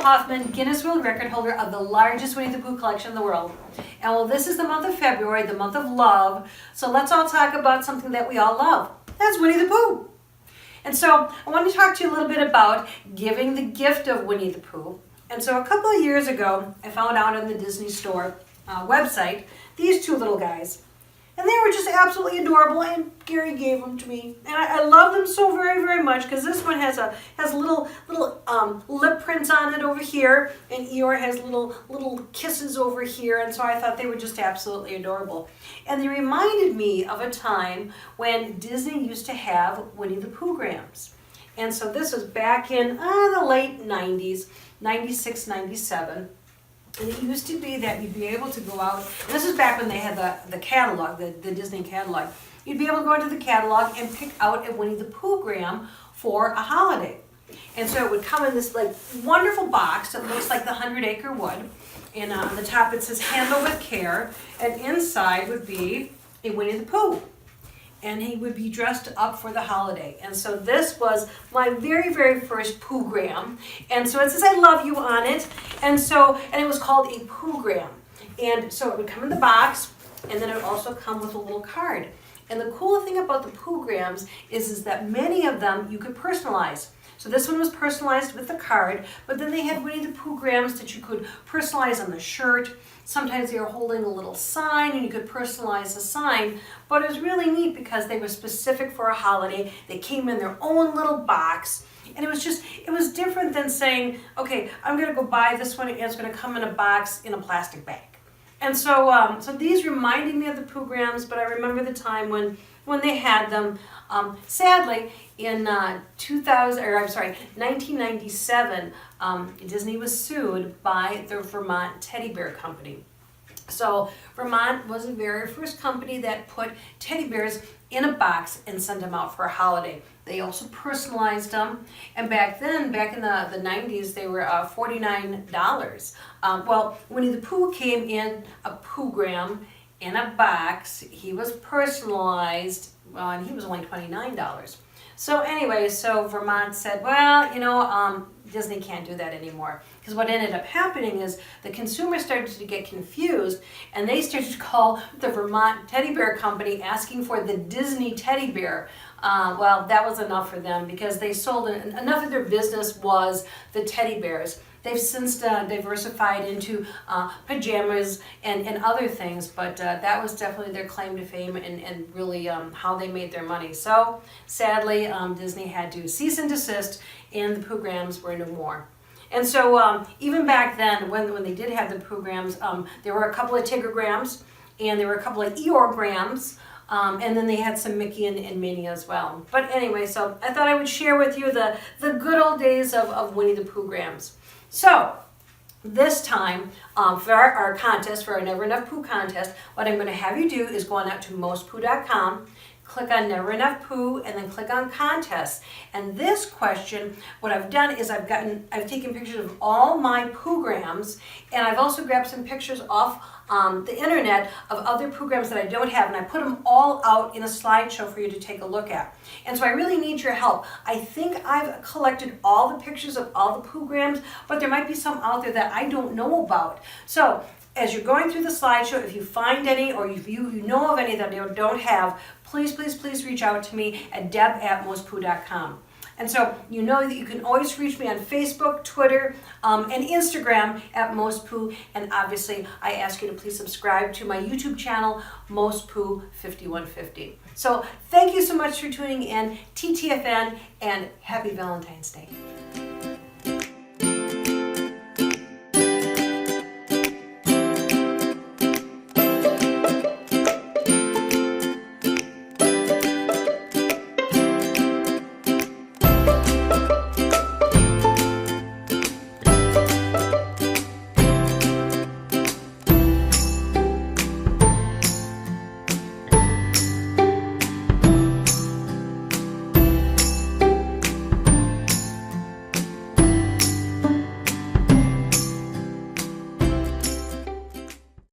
Hoffmann, Guinness World Record holder of the largest Winnie the Pooh collection in the world. And well, this is the month of February, the month of love. So let's all talk about something that we all love. That's Winnie the Pooh. And so I want to talk to you a little bit about giving the gift of Winnie the Pooh. And so a couple of years ago, I found out on the Disney Store website these two little guys. And they were just absolutely adorable, and Gary gave them to me. And I love them so very, very much, because this one has little lip prints on it over here, and Eeyore has little kisses over here, and so I thought they were just absolutely adorable. And they reminded me of a time when Disney used to have Winnie the Pooh-Grams. And so this was back in the late 90s, 96, 97. And it used to be that you'd be able to go out, and this is back when they had the catalog, the Disney catalog. You'd be able to go into the catalog and pick out a Winnie the Pooh-Gram for a holiday. And so it would come in this like wonderful box that looks like the 100-Acre Wood. And on the top it says handle with care. And inside would be a Winnie the Pooh. And he would be dressed up for the holiday. And so this was my very, very first Pooh-Gram. And so it says I love you on it. And it was called a Pooh-Gram. And so it would come in the box, and then it would also come with a little card. And the cool thing about the Pooh-Grams is that many of them you could personalize. So this one was personalized with the card, but then they had Winnie the Pooh-Grams that you could personalize on the shirt. Sometimes they were holding a little sign and you could personalize the sign, but it was really neat because they were specific for a holiday. They came in their own little box, and it was different than saying, okay, I'm gonna go buy this one and it's gonna come in a box in a plastic bag. And so these reminded me of the Pooh-Grams, but I remember the time when they had them. Sadly, in 1997, Disney was sued by the Vermont Teddy Bear Company. So Vermont was the very first company that put teddy bears in a box and sent them out for a holiday. They also personalized them, and back then, back in the 90s, they were $49. Well, Winnie the Pooh came in a Pooh-Gram in a box. He was personalized, and he was only $29. So anyway, so Vermont said, well, Disney can't do that anymore. Because what ended up happening is the consumers started to get confused, and they started to call the Vermont Teddy Bear Company asking for the Disney teddy bear. Well, that was enough for them, because they sold enough of their business was the teddy bears. They've since diversified into pajamas and other things, but that was definitely their claim to fame and really how they made their money. So sadly, Disney had to cease and desist, and the Pooh-Grams were no more. And so even back then, when they did have the Pooh-Grams, there were a couple of Tigger-Grams, and there were a couple of Eeyore-Grams, and then they had some Mickey and Minnie as well. But anyway, so I thought I would share with you the good old days of Winnie the Pooh-Grams. So this time, for our contest, for our Never Enough Pooh contest, what I'm going to have you do is go on out to mostpooh.com, click on Never Enough Pooh, and then click on Contests. And this question, what I've done is I've taken pictures of all my Pooh-Grams, and I've also grabbed some pictures off the internet of other Pooh-Grams that I don't have, and I put them all out in a slideshow for you to take a look at. And so I really need your help. I think I've collected all the pictures of all the Pooh-Grams, but there might be some out there that I don't know about. So as you're going through the slideshow, if you find any, or if you know of any that you don't have, please, please, please reach out to me at deb@mostpooh.com. And so you know that you can always reach me on Facebook, Twitter, and Instagram at mostpooh. And obviously, I ask you to please subscribe to my YouTube channel, mostpooh5150. So thank you so much for tuning in, TTFN, and happy Valentine's Day.